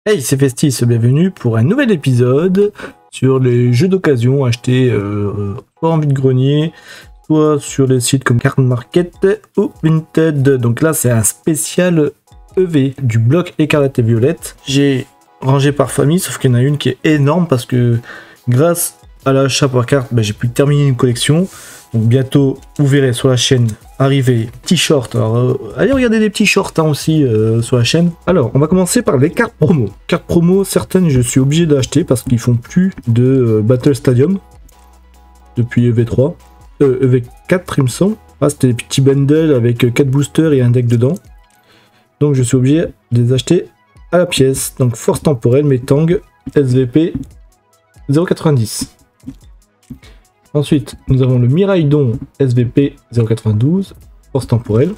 Hey, c'est Festis, bienvenue pour un nouvel épisode sur les jeux d'occasion achetés soit en vide-grenier, soit sur les sites comme Card Market ou Vinted. Donc là, c'est un spécial EV du bloc écarlate et violette. J'ai rangé par famille, sauf qu'il y en a une qui est énorme parce que grâce à l'achat par carte, j'ai pu terminer une collection. Donc bientôt, vous verrez sur la chaîne arriver t-shirt. Alors allez regarder les petits shorts aussi sur la chaîne. Alors on va commencer par les cartes promo. Cartes promo, certaines je suis obligé d'acheter parce qu'ils font plus de Battle Stadium depuis EV3. EV4 il me semble. Ah, c'était des petits bundles avec 4 boosters et un deck dedans. Donc je suis obligé de les acheter à la pièce. Donc force temporelle, Metang, SVP 0,90. Ensuite, nous avons le Miraidon SVP 0,92, force temporelle.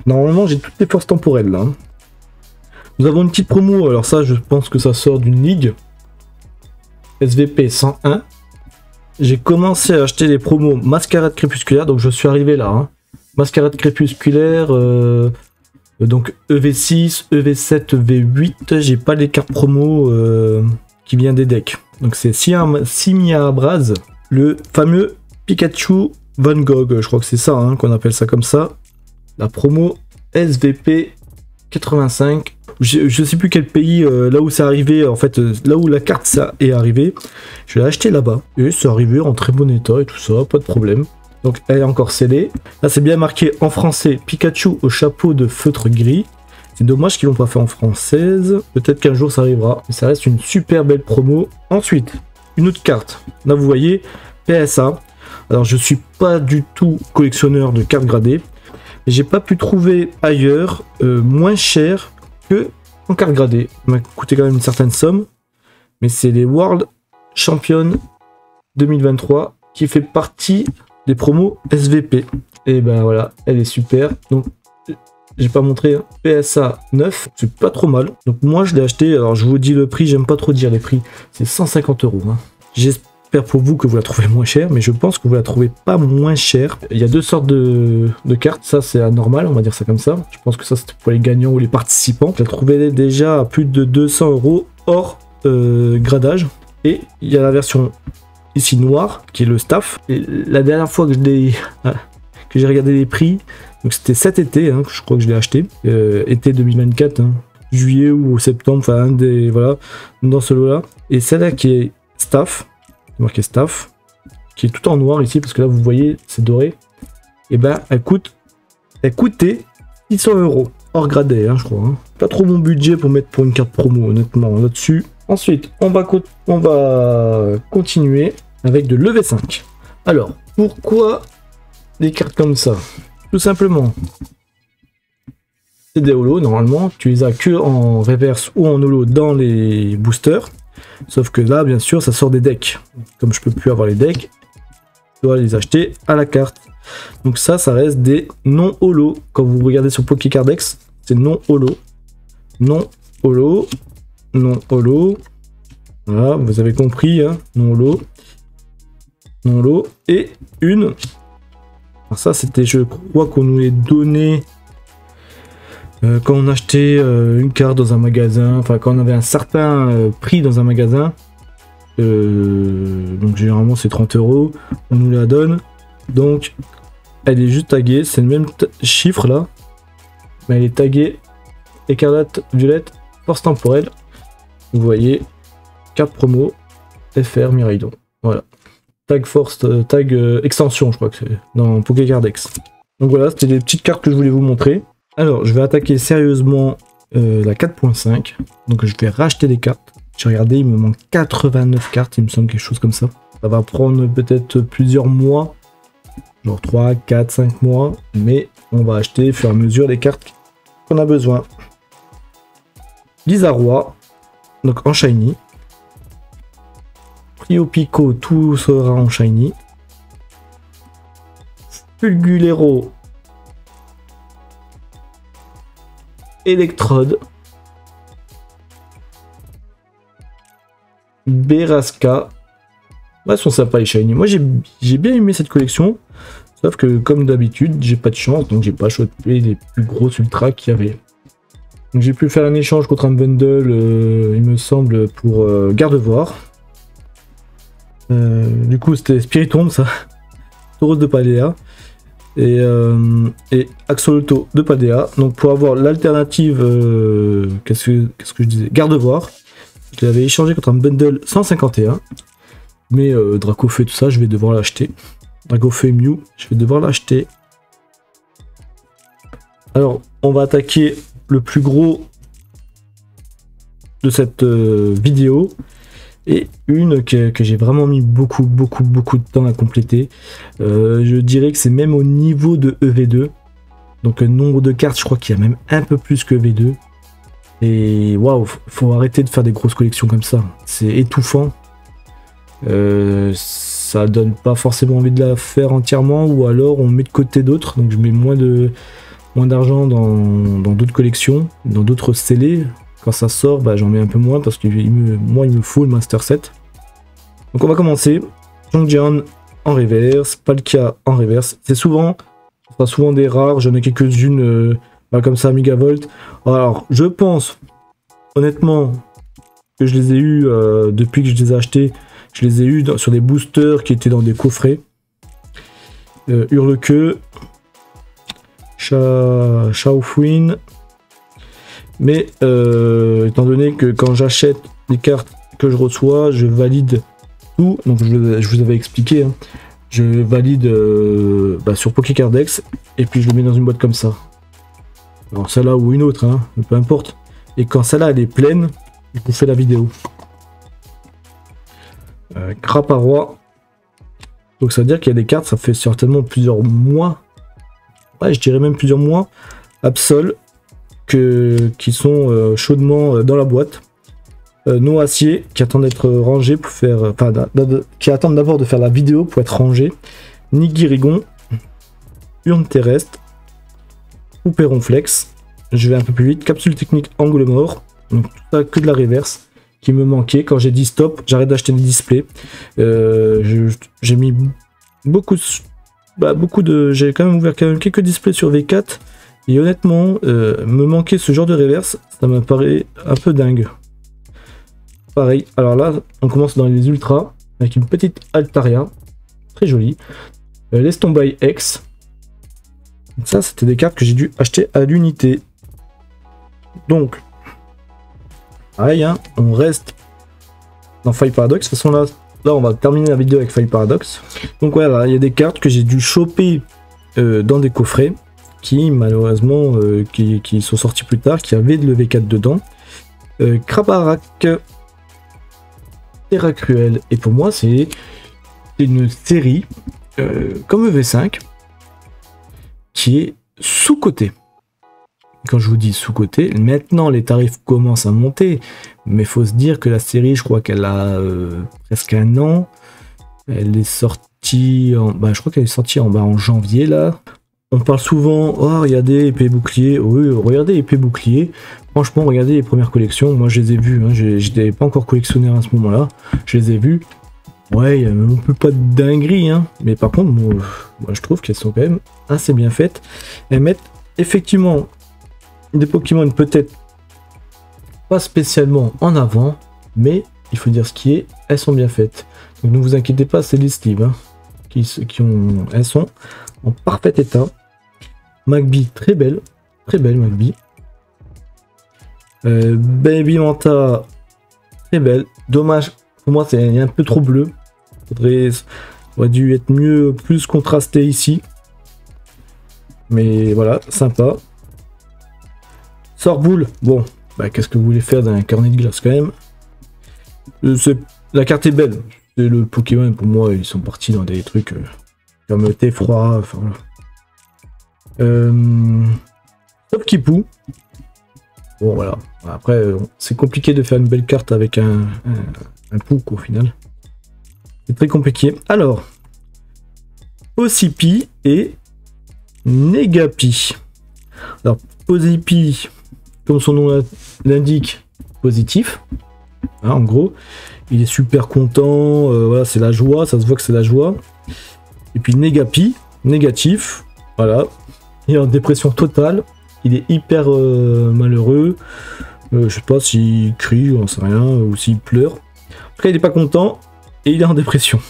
Normalement, j'ai toutes les forces temporelles là. Nous avons une petite promo, alors ça, je pense que ça sort d'une ligue. SVP 101. J'ai commencé à acheter les promos Mascarade Crépusculaire, donc je suis arrivé là. Mascarade Crépusculaire, donc EV6, EV7, EV8. J'ai pas les cartes promo qui viennent des decks. Donc c'est Simia Abraz. Le fameux Pikachu Van Gogh, je crois que c'est ça qu'on appelle ça comme ça. La promo SVP 85. Je sais plus quel pays, là où c'est arrivé, en fait, là où la carte ça est arrivée. Je l'ai acheté là-bas. Et c'est arrivé en très bon état et tout ça, pas de problème. Donc elle est encore scellée. Là c'est bien marqué en français Pikachu au chapeau de feutre gris. C'est dommage qu'ils l'ont pas fait en française. Peut-être qu'un jour ça arrivera. Mais ça reste une super belle promo. Ensuite, une autre carte. Là vous voyez PSA. Alors je suis pas du tout collectionneur de cartes gradées. J'ai pas pu trouver ailleurs moins cher que en cartes gradées. Ça m'a coûté quand même une certaine somme. Mais c'est les World Champion 2023 qui fait partie des promos SVP. Et ben voilà, elle est super. Donc j'ai pas montré PSA 9, c'est pas trop mal. Donc moi je l'ai acheté, alors je vous dis le prix, j'aime pas trop dire les prix, c'est 150 €. J'espère pour vous que vous la trouvez moins chère, mais je pense que vous la trouvez pas moins chère. Il y a deux sortes de cartes, ça c'est anormal, on va dire ça comme ça. Je pense que ça c'était pour les gagnants ou les participants. Je la trouvais déjà à plus de 200 € hors gradage. Et il y a la version ici noire, qui est le staff. Et la dernière fois que j'ai regardé les prix, donc c'était cet été, que je crois que je l'ai acheté, été 2024, juillet ou septembre, enfin un des, voilà, dans ce lot là. Et celle-là qui est staff, marqué staff, qui est tout en noir ici, parce que là vous voyez c'est doré, et ben elle coûtait 600 € hors gradé, je crois. Pas trop mon budget pour mettre pour une carte promo, honnêtement, là-dessus. Ensuite, on va continuer avec de l'EV5. Alors, pourquoi des cartes comme ça? Tout simplement, c'est des holos, normalement, tu les as que en reverse ou en holo dans les boosters. Sauf que là, bien sûr, ça sort des decks. Comme je peux plus avoir les decks, je dois les acheter à la carte. Donc ça reste des non-holo. Quand vous regardez sur Pokécardex, c'est non-holo. Non-holo. Non-holo. Voilà, vous avez compris, non-holo. Non-holo. Et une... Alors ça, c'était, je crois qu'on nous est donné quand on achetait une carte dans un magasin, enfin quand on avait un certain prix dans un magasin, donc généralement c'est 30 €, on nous la donne, donc elle est juste taguée, c'est le même chiffre là, mais elle est taguée écarlate, violette, force temporelle, vous voyez, carte promo, FR Miraidon, voilà. Tag force, tag extension, je crois que c'est dans Pokécardex. Donc voilà, c'était les petites cartes que je voulais vous montrer. Alors, je vais attaquer sérieusement la 4.5. Donc je vais racheter des cartes. J'ai regardé, il me manque 89 cartes, il me semble quelque chose comme ça. Ça va prendre peut-être plusieurs mois, genre 3, 4, 5 mois. Mais on va acheter au fur et à mesure les cartes qu'on a besoin. Lizarrois, donc en shiny. Prio Pico, tout sera en shiny. Fulgulero. Electrode. Berasca. Elles sont sympas les shiny. Moi j'ai bien aimé cette collection. Sauf que comme d'habitude, j'ai pas de chance, donc j'ai pas chopé les plus grosses ultras qu'il y avait. J'ai pu faire un échange contre un bundle, il me semble, pour Gardevoir. Du coup, c'était Spiritomb, ça. Tauros de Paldea. Et Axolotl de Paldea. Donc, pour avoir l'alternative, qu'est-ce que je disais, Gardevoir. Je l'avais échangé contre un bundle 151. Mais Dracofeu, tout ça, je vais devoir l'acheter. Dracofeu et Mew, je vais devoir l'acheter. Alors, on va attaquer le plus gros de cette vidéo. Et une que j'ai vraiment mis beaucoup de temps à compléter. Je dirais que c'est même au niveau de EV2. Donc le nombre de cartes, je crois qu'il y a même un peu plus que EV2. Et waouh, faut arrêter de faire des grosses collections comme ça. C'est étouffant. Ça donne pas forcément envie de la faire entièrement. Ou alors on met de côté d'autres. Donc je mets moins d'argent dans d'autres collections, dans d'autres scellés. Quand ça sort, bah, j'en mets un peu moins parce que moi il me faut le Master Set. Donc on va commencer. Jongjian en reverse, Palkia en reverse. C'est souvent des rares, j'en ai quelques-unes comme ça, Megavolt. Alors je pense honnêtement que je les ai eu depuis que je les ai achetés. Je les ai eu sur des boosters qui étaient dans des coffrets. Hurlequeue, Shaofuin. Mais étant donné que quand j'achète les cartes que je reçois, je valide tout. Donc je vous avais expliqué. Hein, je valide sur Pokécardex et puis je le mets dans une boîte comme ça. Alors celle-là ou une autre, hein, peu importe. Et quand celle-là elle est pleine, je vous fais la vidéo. Craparois. Donc ça veut dire qu'il y a des cartes, ça fait certainement plusieurs mois. Ouais, je dirais même plusieurs mois. Absol. Qui sont chaudement dans la boîte. Noacier qui attendent d'être rangés pour faire. Qui attendent d'abord de faire la vidéo pour être rangés. Nigirigon. Urne terrestre. Pouperonflex. Je vais un peu plus vite. Capsule technique Angle mort. Donc tout ça que de la reverse qui me manquait. Quand j'ai dit stop, j'arrête d'acheter des displays. J'ai mis beaucoup de. J'ai quand même ouvert quelques displays sur V4. Et honnêtement, me manquer ce genre de reverse, ça me paraît un peu dingue. Pareil, alors là, on commence dans les ultras, avec une petite Altaria, très jolie. Lestombai X. Ça, c'était des cartes que j'ai dû acheter à l'unité. Donc, pareil, hein, on reste dans Faille Paradox. De toute façon, là, on va terminer la vidéo avec Faille Paradox. Donc voilà, il y a des cartes que j'ai dû choper dans des coffrets. Qui malheureusement qui sont sortis plus tard, qui avaient de l'EV4 dedans. Crabarak, Terra Cruel, et pour moi c'est une série comme EV5 qui est sous-cotée. Quand je vous dis sous-cotée, maintenant les tarifs commencent à monter, mais il faut se dire que la série, je crois qu'elle a presque un an. Elle est sortie, je crois qu'elle est sortie en janvier là. On parle souvent, oh regardez épée bouclier, oui regardez épée bouclier, franchement regardez les premières collections, moi je les ai vues, hein, j'étais pas encore collectionneur à ce moment là, je les ai vues, ouais il y a un peu pas de dinguerie, hein, mais par contre moi je trouve qu'elles sont quand même assez bien faites, elles mettent effectivement des Pokémon peut-être pas spécialement en avant, mais il faut dire ce qui est, elles sont bien faites, donc ne vous inquiétez pas, c'est les sleeves, hein, elles sont en parfait état. Magby, très belle Magby. Baby Manta, très belle. Dommage, pour moi c'est un peu trop bleu. Aurait dû être mieux, plus contrasté ici. Mais voilà, sympa. Sorboule, bon, qu'est-ce que vous voulez faire d'un carnet de glace quand même. La carte est belle. C'est le Pokémon, pour moi, ils sont partis dans des trucs comme thé froid, enfin voilà. Sauf Kipou. Bon voilà. Après c'est compliqué de faire une belle carte avec un Pouk au final. C'est très compliqué. Alors Osipi et Negapi. Alors Osipi, comme son nom l'indique, positif. Hein, en gros, il est super content. Voilà, c'est la joie. Ça se voit que c'est la joie. Et puis Negapi, négatif. Voilà. Il est en dépression totale, il est hyper malheureux. Je sais pas s'il crie, j'en sais rien, ou s'il pleure. En tout cas, il est pas content et il est en dépression.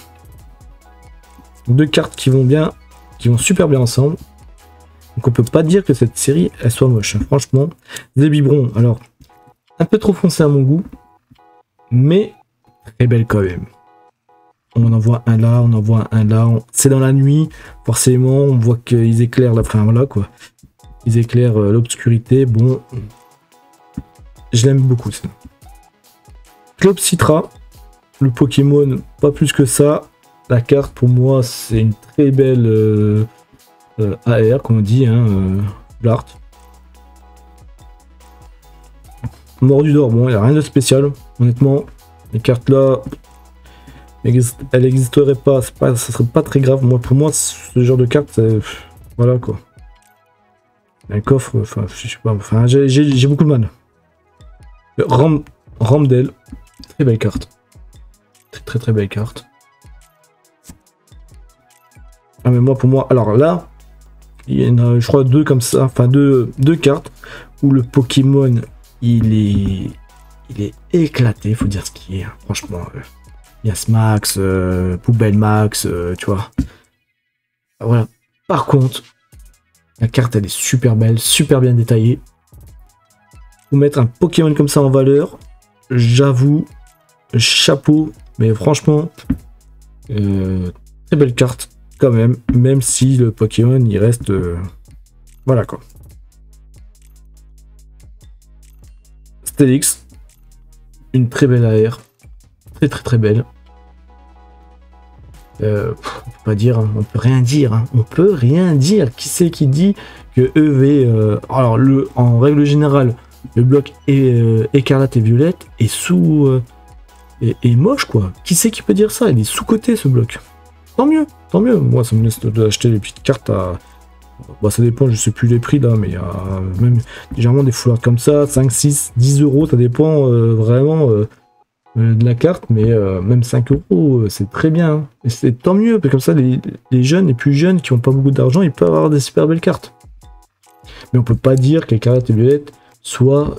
Deux cartes qui vont bien, qui vont super bien ensemble. Donc on peut pas dire que cette série elle soit moche. Franchement, Zébibron, alors un peu trop foncé à mon goût, mais très belle quand même. On en voit un là, on en voit un là. C'est dans la nuit, forcément, on voit qu'ils éclairent la fin, voilà quoi. Ils éclairent l'obscurité. Bon, je l'aime beaucoup ça. Clopsitra, le Pokémon, pas plus que ça. La carte pour moi c'est une très belle AR, comme on dit, hein, l'art. Mordu d'or, bon, il n'y a rien de spécial, honnêtement. Les cartes là, elle n'existerait pas, ça serait pas très grave. Moi, pour moi, ce genre de carte, voilà quoi. Un coffre, enfin, je sais pas, enfin, j'ai beaucoup de mal. Ramdel, très belle carte. Très belle carte. Ah, mais moi, pour moi, alors là, il y en a, je crois, deux comme ça, enfin deux cartes où le Pokémon il est éclaté, faut dire ce qui est, hein. Franchement, Yas Max, Poubelle Max, tu vois. Voilà. Par contre, la carte elle est super belle, super bien détaillée. Pour mettre un Pokémon comme ça en valeur, j'avoue, chapeau, mais franchement, très belle carte. Quand même si le Pokémon il reste voilà quoi. Steelix, une très belle AR, très belle. On peut pas dire, hein, on peut rien dire, hein, on peut rien dire. Qui c'est qui dit que EV, alors en règle générale, le bloc écarlate et violette est sous est moche quoi. Qui c'est qui peut dire ça? Il est sous-coté ce bloc. Tant mieux. Moi, ça me laisse d'acheter les petites cartes à... Bah, ça dépend, je sais plus les prix là, mais il y a même légèrement des foulards comme ça, 5, 6, 10 euros, ça dépend vraiment de la carte, mais même 5 euros, c'est très bien. Hein. Et c'est tant mieux, parce que comme ça, les jeunes, les plus jeunes qui n'ont pas beaucoup d'argent, ils peuvent avoir des super belles cartes. Mais on peut pas dire que Écarlate et Violette soient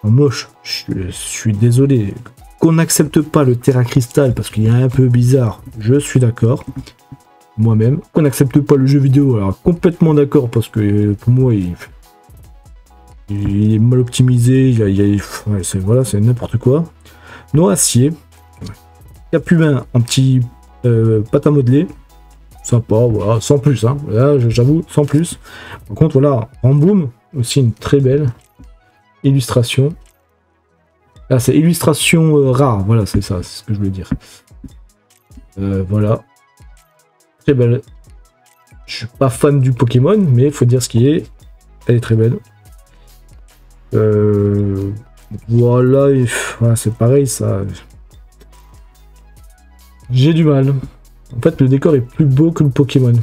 moches. Je suis désolé. Qu'on n'accepte pas le Terra Cristal parce qu'il est un peu bizarre, je suis d'accord. Moi-même. Qu'on n'accepte pas le jeu vidéo, alors complètement d'accord parce que pour moi il est mal optimisé, voilà, c'est n'importe quoi. Noacier, Capumin en petit pâte à modeler, sympa, voilà, sans plus, hein. Là j'avoue, sans plus. Par contre, voilà, Ramboom, aussi une très belle illustration. Là, c'est illustration rare, voilà, c'est ça, c'est ce que je voulais dire. Voilà. Très belle. Je suis pas fan du Pokémon, mais il faut dire ce qui est. Elle est très belle. Voilà, voilà c'est pareil, ça. J'ai du mal. En fait, le décor est plus beau que le Pokémon.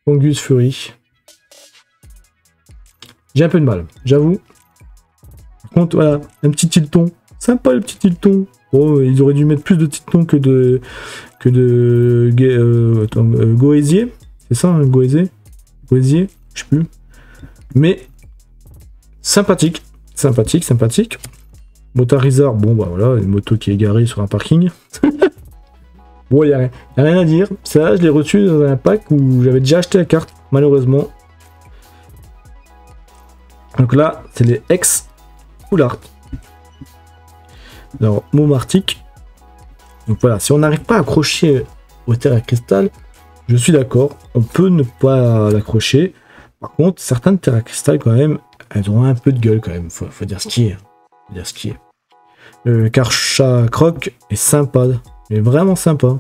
Fungus Fury. J'ai un peu de mal, j'avoue. Par contre, voilà, un petit Tilton. Sympa le petit Tilton. Oh, ils auraient dû mettre plus de Tilton que de Goésier. C'est ça, hein, Goésier, je sais plus. Mais sympathique. Motarizard, bon bah voilà, une moto qui est garée sur un parking. Bon, il n'y a rien à dire. Ça, je l'ai reçu dans un pack où j'avais déjà acheté la carte, malheureusement. Donc là, c'est les ex Full Art. Alors, Momartic. Donc voilà, si on n'arrive pas à accrocher au Terra Cristal, je suis d'accord, on peut ne pas l'accrocher. Par contre, certaines Terra Cristal, quand même, elles ont un peu de gueule, quand même. Faut dire ce qui est. Le Karcha Croc est sympa, mais vraiment sympa.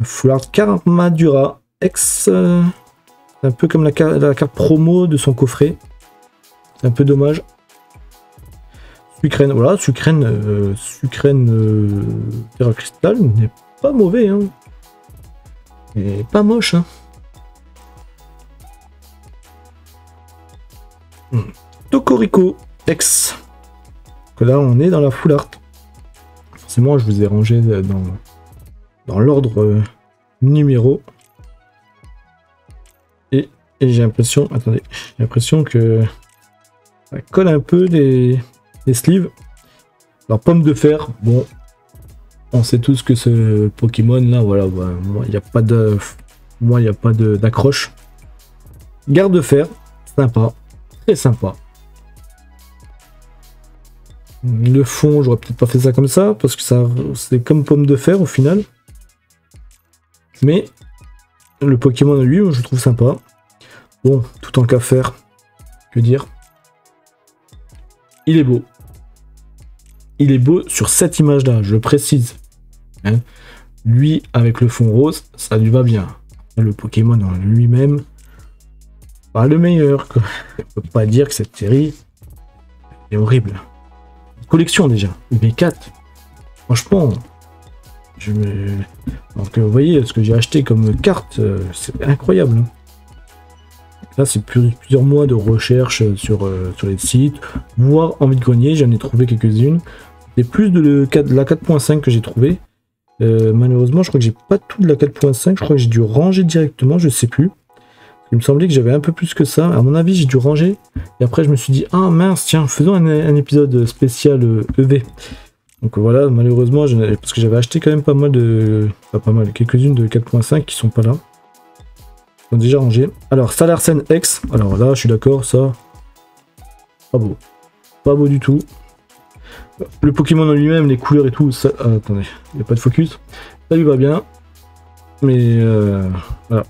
Full Art Karmadura, ex... un peu comme la carte promo de son coffret. C'est un peu dommage. Sucrène, voilà, Sucrène Terra Cristal n'est pas mauvais, hein. Et pas moche, hein. Tocorico, ex. Donc là, on est dans la full art. Forcément, je vous ai rangé dans l'ordre numéro. Et Et j'ai l'impression, attendez, j'ai l'impression que ça colle un peu les sleeves. Alors pomme de fer, bon, on sait tous que ce Pokémon là, voilà, bah, moi il n'y a pas de, d'accroche. Garde de fer, sympa, très sympa. Le fond, j'aurais peut-être pas fait ça comme ça parce que ça, c'est comme pomme de fer au final. Mais le Pokémon lui, je le trouve sympa. Bon, tout en qu'à faire, que dire. Il est beau. Il est beau sur cette image-là, je précise. Hein, lui, avec le fond rose, ça lui va bien. Le Pokémon en lui-même, pas le meilleur, quoi. On peut pas dire que cette série est horrible. Collection déjà, B4. Franchement, donc vous voyez ce que j'ai acheté comme carte, c'est incroyable. Là, c'est plusieurs mois de recherche sur les sites, voire en vide-grenier, j'en ai trouvé quelques-unes. C'est plus de la 4.5 que j'ai trouvé. Malheureusement, je crois que j'ai pas tout de la 4.5, je crois que j'ai dû ranger directement, je sais plus. Il me semblait que j'avais un peu plus que ça. À mon avis, j'ai dû ranger. Et après, je me suis dit, ah mince, tiens, faisons un épisode spécial EV. Donc voilà, malheureusement, parce que j'avais acheté quand même pas mal de... Pas mal, quelques-unes de 4.5 qui sont pas là. Ils sont déjà rangés. Alors, Salarsen X. Alors là, je suis d'accord, ça... Pas beau. Pas beau du tout. Le Pokémon en lui-même, les couleurs et tout, ça... Ah, attendez, il n'y a pas de focus. Ça lui va bien. Mais voilà.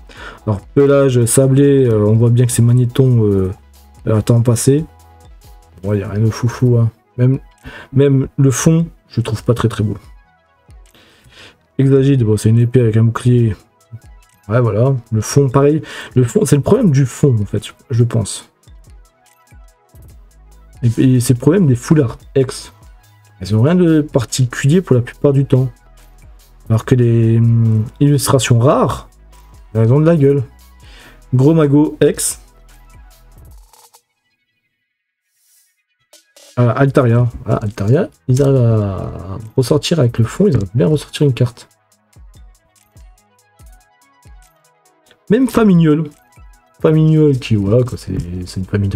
Alors pelage sablé, on voit bien que c'est magnéton à temps passé. Bon, il n'y a rien de foufou. Hein. Même le fond, je trouve pas très beau. Exagide, bon, c'est une épée avec un bouclier. Ouais, voilà. Le fond, pareil. Le fond, c'est le problème du fond, en fait, je pense. Et c'est le problème des foulards X. Ils ont rien de particulier pour la plupart du temps. Alors que les illustrations rares, elles ont de la gueule. Gros Mago X. Altaria. Ah, Altaria, ils arrivent à ressortir avec le fond, ils arrivent bien à ressortir une carte. Même Famignol. Famignol qui, voilà, c'est une famille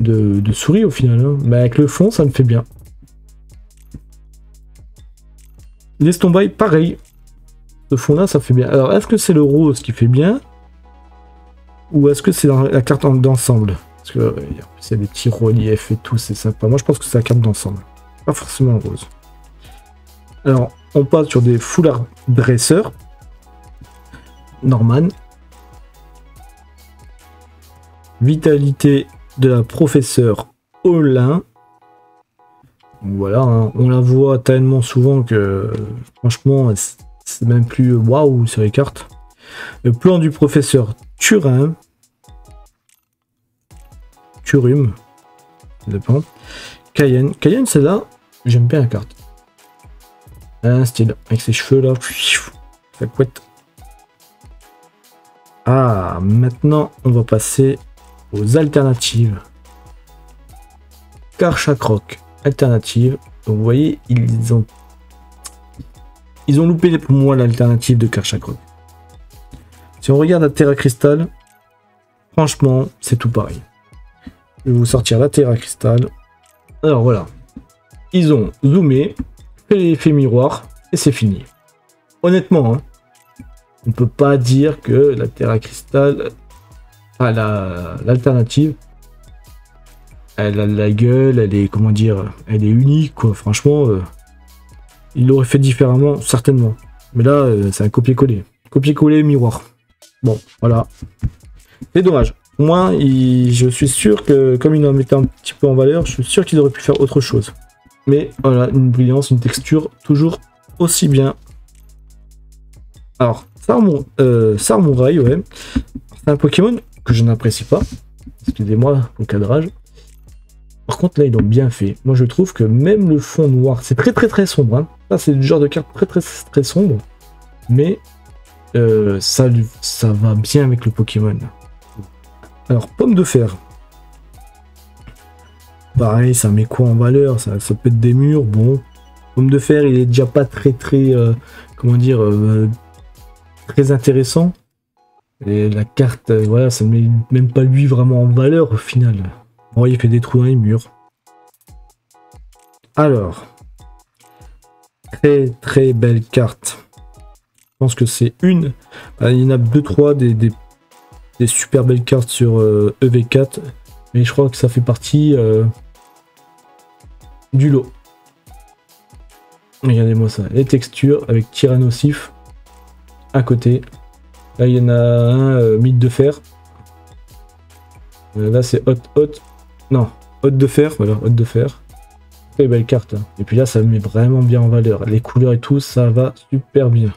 de souris au final. Hein. Mais avec le fond, ça me fait bien. Les Stombaille, pareil. Ce fond là, ça fait bien. Alors, est-ce que c'est le rose qui fait bien? Ou est-ce que c'est la carte d'ensemble? Parce que c'est des petits reliefs et tout, c'est sympa. Moi, je pense que c'est la carte d'ensemble. Pas forcément le rose. Alors, on passe sur des foulards dresseurs. Norman. Vitalité de la professeure Olin. Voilà, hein, on la voit tellement souvent que franchement, c'est même plus waouh sur les cartes. Le plan du professeur Turum, ça dépend. Cayenne, celle-là, j'aime bien la carte. Un style avec ses cheveux là, ça couette. Ah, maintenant on va passer aux alternatives. Karchakroc. Alternative. Donc vous voyez, ils ont loupé pour moi l'alternative de Karchakroc. Si on regarde la Terra Cristal, franchement, c'est tout pareil. Je vais vous sortir la Terra Cristal. Alors voilà. Ils ont zoomé, fait l'effet miroir, et c'est fini. Honnêtement, hein, on peut pas dire que la Terra Cristal a l'alternative. Elle a de la gueule, elle est, comment dire, elle est unique, quoi. Franchement, il l'aurait fait différemment, certainement. Mais là, c'est un copier-coller. Copier-coller, miroir. Bon, voilà. C'est dommage. Moi, je suis sûr que, comme il en mettait un petit peu en valeur, je suis sûr qu'ils auraient pu faire autre chose. Mais voilà, une brillance, une texture, toujours aussi bien. Alors, Sarmouraï, ouais. C'est un Pokémon que je n'apprécie pas. Excusez-moi au cadrage. Par contre, là, ils l'ont bien fait. Moi, je trouve que même le fond noir, c'est très sombre. Hein. Là, c'est le genre de carte très sombre. Mais ça va bien avec le Pokémon. Alors, pomme de fer. Pareil, ça met quoi en valeur? Ça pète des murs. Bon, pomme de fer, il est déjà pas très comment dire, très intéressant. Et la carte, voilà, ça ne met même pas lui vraiment en valeur au final. Bon, il fait des trous dans les murs. Alors, très très belle carte. Je pense que c'est une. Il y en a 2-3 des super belles cartes sur EV4. Mais je crois que ça fait partie du lot. Regardez-moi ça. Les textures avec Tyrannosif à côté. Là, il y en a un mythe de fer. Là, c'est hot. Non, hot de fer. Voilà, hot de fer. Très belle carte. Hein. Et puis là, ça me met vraiment bien en valeur. Les couleurs et tout, ça va super bien.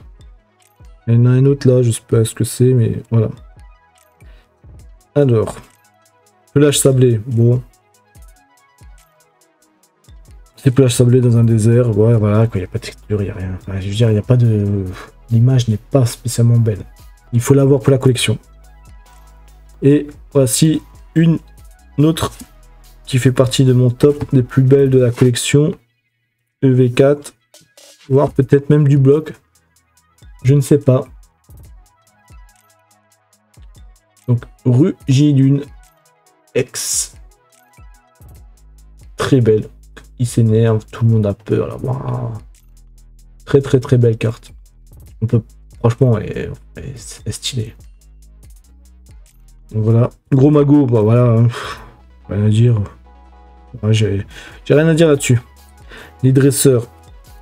Il y en a un autre là, je sais pas ce que c'est, mais voilà. Alors, pelage sablé. Bon. C'est pelage sablé dans un désert. Ouais, voilà, quoi. Il n'y a pas de texture, il n'y a rien. Enfin, je veux dire, il n'y a pas de. L'image n'est pas spécialement belle. Il faut l'avoir pour la collection. Et voici une autre qui fait partie de mon top des plus belles de la collection. EV4. Voire peut-être même du bloc. Je ne sais pas. Donc, Rugilune X. Très belle. Il s'énerve, tout le monde a peur là. Wow. Très très très belle carte. On peut, franchement, c'est stylé. Donc voilà. Gros magot, bah voilà. Hein. Rien à dire. Ouais, j'ai rien à dire là-dessus. Les dresseurs.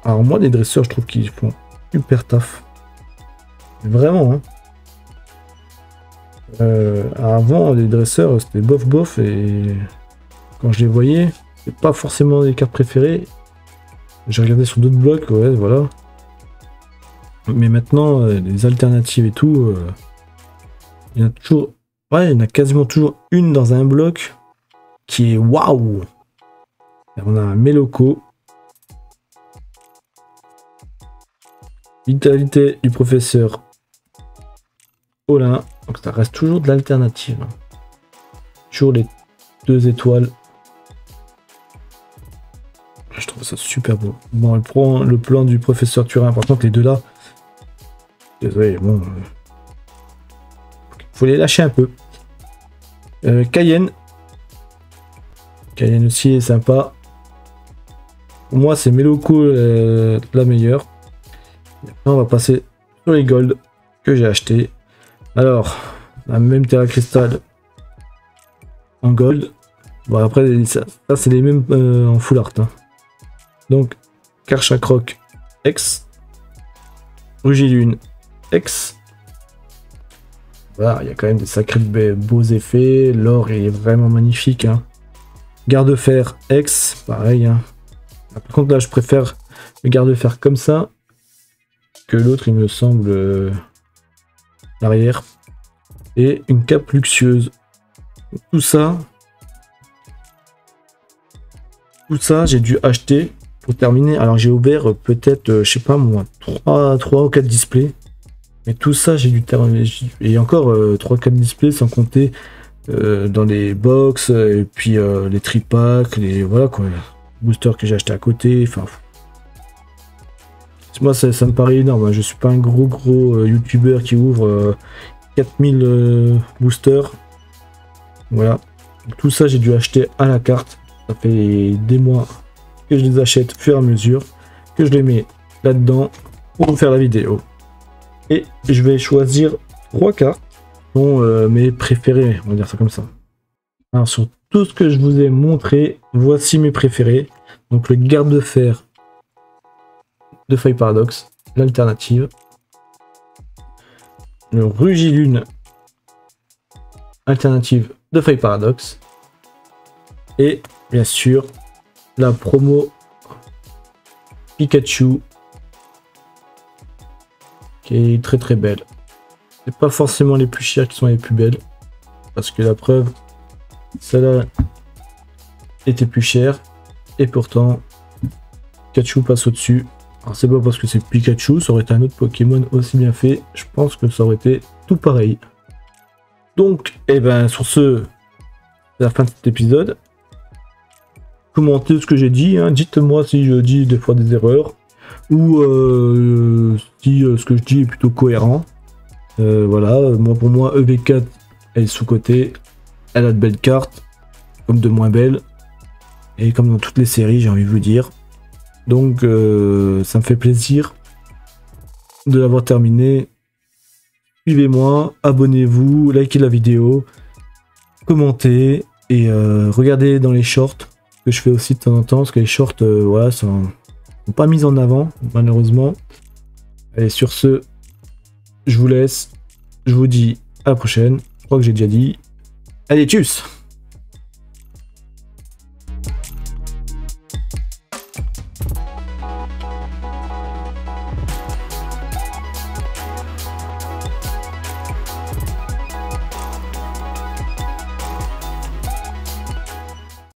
Alors moi, les dresseurs, je trouve qu'ils font super taf. Vraiment, hein. Avant, les dresseurs, c'était bof et quand je les voyais, c'est pas forcément les cartes préférées. J'ai regardé sur d'autres blocs, ouais, voilà. Mais maintenant, les alternatives et tout, il y en a toujours, ouais, il y en a quasiment toujours une dans un bloc qui est waouh. On a un Meloko. Vitalité du professeur Olin. Donc ça reste toujours de l'alternative. Toujours les 2 étoiles. Je trouve ça super beau. Bon, le plan du professeur Turin. Par contre, les deux là. Désolé, bon. Faut les lâcher un peu. Cayenne. Cayenne aussi est sympa. Pour moi, c'est Meloko la meilleure. Maintenant, on va passer sur les gold que j'ai acheté. Alors, la même Terra Cristal en gold. Bon, après, ça c'est les mêmes en full art. Hein. Donc, Karchakroc X. Rugilune X. Voilà, il y a quand même des sacrés beaux effets. L'or est vraiment magnifique. Hein. Garde-fer X, pareil. Hein. Par contre, là, je préfère le garde-fer comme ça que l'autre, il me semble, l'arrière. Et une cape luxueuse. Tout ça, j'ai dû acheter pour terminer. Alors, j'ai ouvert peut-être, je sais pas moi, 3 ou 4 displays. Mais tout ça, j'ai dû terminer. Et encore 3-4 displays sans compter dans les box, et puis les tripacks, les voilà quoi, les boosters que j'ai acheté à côté. Enfin, moi ça me paraît énorme. Hein. Je suis pas un gros youtubeur qui ouvre 4000 boosters. Voilà. Donc, tout ça, j'ai dû acheter à la carte. Ça fait des mois que je les achète au fur et à mesure, que je les mets là-dedans pour vous faire la vidéo. Et je vais choisir 3 cartes qui sont mes préférées, on va dire ça comme ça. Alors sur tout ce que je vous ai montré, voici mes préférés. Donc le garde-fer de Feuille Paradoxe, l'alternative. Le Rugilune, alternative de Feuille Paradoxe. Et bien sûr, la promo Pikachu qui est très belle. C'est pas forcément les plus chères qui sont les plus belles. Parce que la preuve, celle-là était plus chère. Et pourtant, Pikachu passe au-dessus. Alors c'est pas parce que c'est Pikachu, ça aurait été un autre Pokémon aussi bien fait. Je pense que ça aurait été tout pareil. Donc, et ben sur ce, c'est la fin de cet épisode. Commentez ce que j'ai dit, hein. Dites-moi si je dis des fois des erreurs. Ou si ce que je dis est plutôt cohérent. Voilà, moi pour moi EV4 elle est sous-cotée, elle a de belles cartes, comme de moins belles, et comme dans toutes les séries j'ai envie de vous dire. Donc ça me fait plaisir de l'avoir terminé. Suivez-moi, abonnez-vous, likez la vidéo, commentez et regardez dans les shorts que je fais aussi de temps en temps parce que les shorts voilà, sont pas mis en avant malheureusement. Et sur ce, je vous laisse, je vous dis à la prochaine. Je crois que j'ai déjà dit. Allez, tchuss!